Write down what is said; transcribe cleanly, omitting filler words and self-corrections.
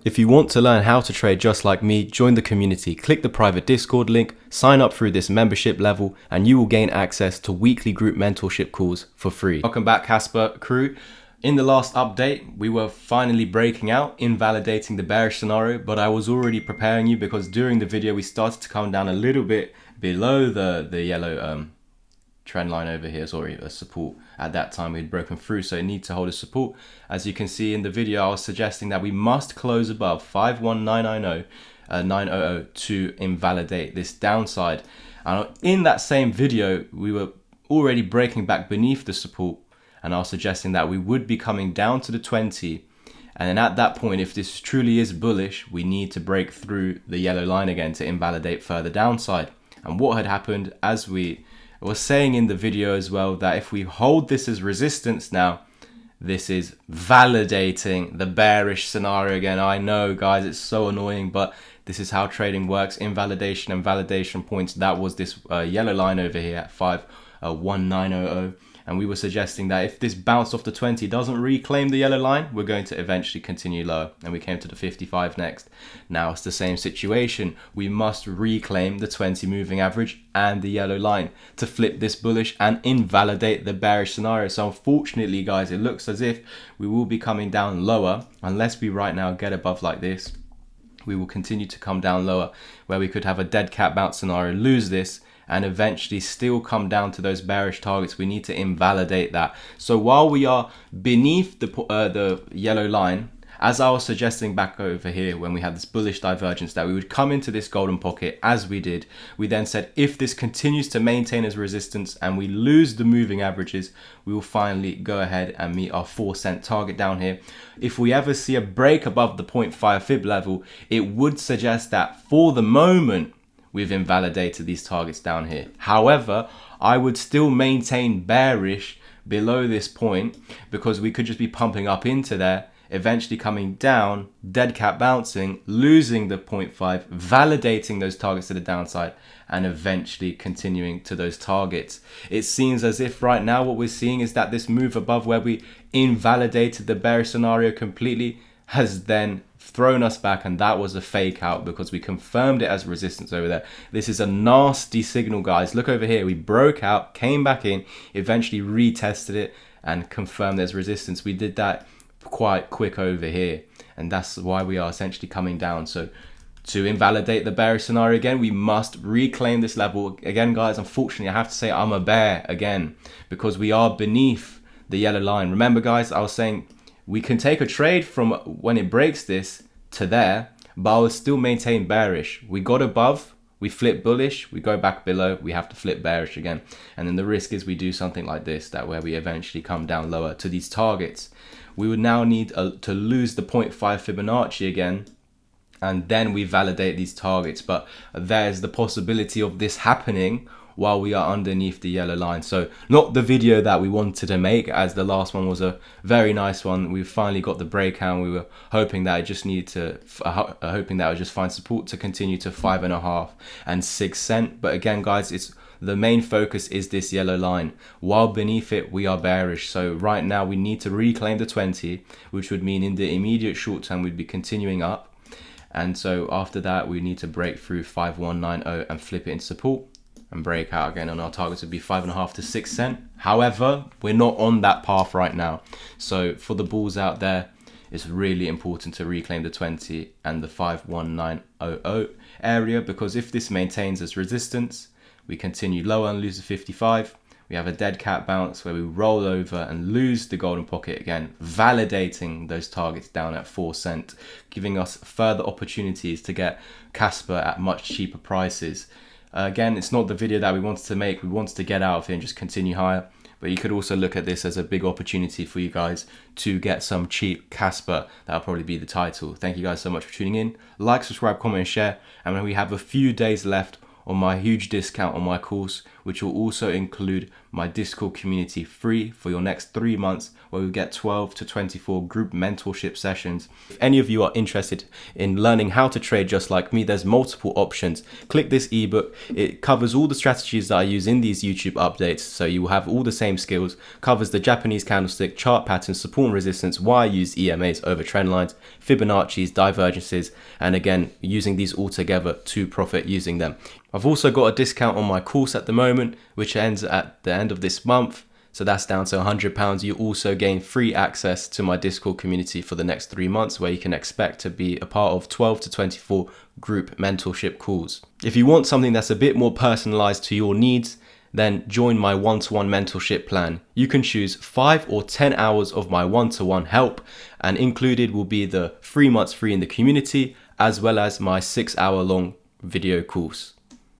If you want to learn how to trade just like me, join the community, click the private Discord link, sign up through this membership level, and you will gain access to weekly group mentorship calls for free. Welcome back, Kaspa crew. In the last update, we were finally breaking out, invalidating the bearish scenario, but I was already preparing you because during the video, we started to come down a little bit below the yellow trend line over here, sorry, a support. At that time we had broken through, so it needs to hold a support. As you can see in the video, I was suggesting that we must close above 51990 to invalidate this downside. And in that same video, we were already breaking back beneath the support, and I was suggesting that we would be coming down to the 20. And then at that point, if this truly is bullish, we need to break through the yellow line again to invalidate further downside. And what had happened, as we was saying in the video as well, that if we hold this as resistance now, this is validating the bearish scenario again. I know, guys, it's so annoying, but this is how trading works. Invalidation and validation points. That was this yellow line over here at 51900. And we were suggesting that if this bounce off the 20 doesn't reclaim the yellow line, we're going to eventually continue lower. And we came to the 55 next. Now it's the same situation. We must reclaim the 20 moving average and the yellow line to flip this bullish and invalidate the bearish scenario. So unfortunately, guys, it looks as if we will be coming down lower unless we right now get above like this. We will continue to come down lower, where we could have a dead cat bounce scenario, lose this, and eventually still come down to those bearish targets. We need to invalidate that. So while we are beneath the yellow line, as I was suggesting back over here when we had this bullish divergence, that we would come into this golden pocket as we did. We then said if this continues to maintain as resistance and we lose the moving averages, we will finally go ahead and meet our 4 cent target down here. If we ever see a break above the 0.5 fib level, it would suggest that for the moment, we've invalidated these targets down here. However, I would still maintain bearish below this point because we could just be pumping up into there, eventually coming down, dead cat bouncing, losing the 0.5, validating those targets to the downside, and eventually continuing to those targets. It seems as if right now what we're seeing is that this move above where we invalidated the bearish scenario completely has then thrown us back, and that was a fake out because we confirmed it as resistance over there. This is a nasty signal, guys. Look over here. We broke out, came back in, eventually retested it and confirmed there's resistance. We did that quite quick over here, and that's why we are essentially coming down. So to invalidate the bearish scenario again, we must reclaim this level again, guys. Unfortunately, I have to say I'm a bear again because we are beneath the yellow line. Remember, guys, I was saying we can take a trade from when it breaks this to there, but I will still maintain bearish. We got above, we flip bullish, we go back below, we have to flip bearish again. And then the risk is we do something like this, that where we eventually come down lower to these targets. We would now need to lose the 0.5 Fibonacci again, and then we validate these targets. But there's the possibility of this happening while we are underneath the yellow line. So not the video that we wanted to make, as the last one was a very nice one. We finally got the breakout. We were hoping that it just needed to, hoping that it would just find support to continue to 5.5 and 6 cent. But again, guys, it's the main focus is this yellow line. While beneath it, we are bearish. So right now we need to reclaim the 20, which would mean in the immediate short term, we'd be continuing up. And so after that, we need to break through 5190 and flip it into support and break out again, and our targets would be 5.5 to 6 cent. However, we're not on that path right now. So for the bulls out there, it's really important to reclaim the 20 and the 51900 area, because if this maintains as resistance, we continue lower and lose the 55. We have a dead cat bounce where we roll over and lose the golden pocket again, validating those targets down at 4 cent, giving us further opportunities to get Kaspa at much cheaper prices. Again, it's not the video that we wanted to make. We wanted to get out of here and just continue higher. But you could also look at this as a big opportunity for you guys to get some cheap Kaspa. That'll probably be the title. Thank you guys so much for tuning in. Like, subscribe, comment, and share. And when we have a few days left on my huge discount on my course, which will also include my Discord community free for your next 3 months, where we get 12 to 24 group mentorship sessions. If any of you are interested in learning how to trade just like me, there's multiple options. Click this ebook. It covers all the strategies that I use in these YouTube updates, so you will have all the same skills. Covers the Japanese candlestick, chart patterns, support and resistance, why I use EMAs over trend lines, Fibonacci's, divergences, and again, using these all together to profit using them. I've also got a discount on my course at the moment, which ends at the end of this month. So that's down to £100. You also gain free access to my Discord community for the next 3 months, where you can expect to be a part of 12 to 24 group mentorship calls. If you want something that's a bit more personalized to your needs, then join my one-to-one mentorship plan. You can choose 5 or 10 hours of my one-to-one help, and included will be the 3 months free in the community, as well as my 6-hour long video course.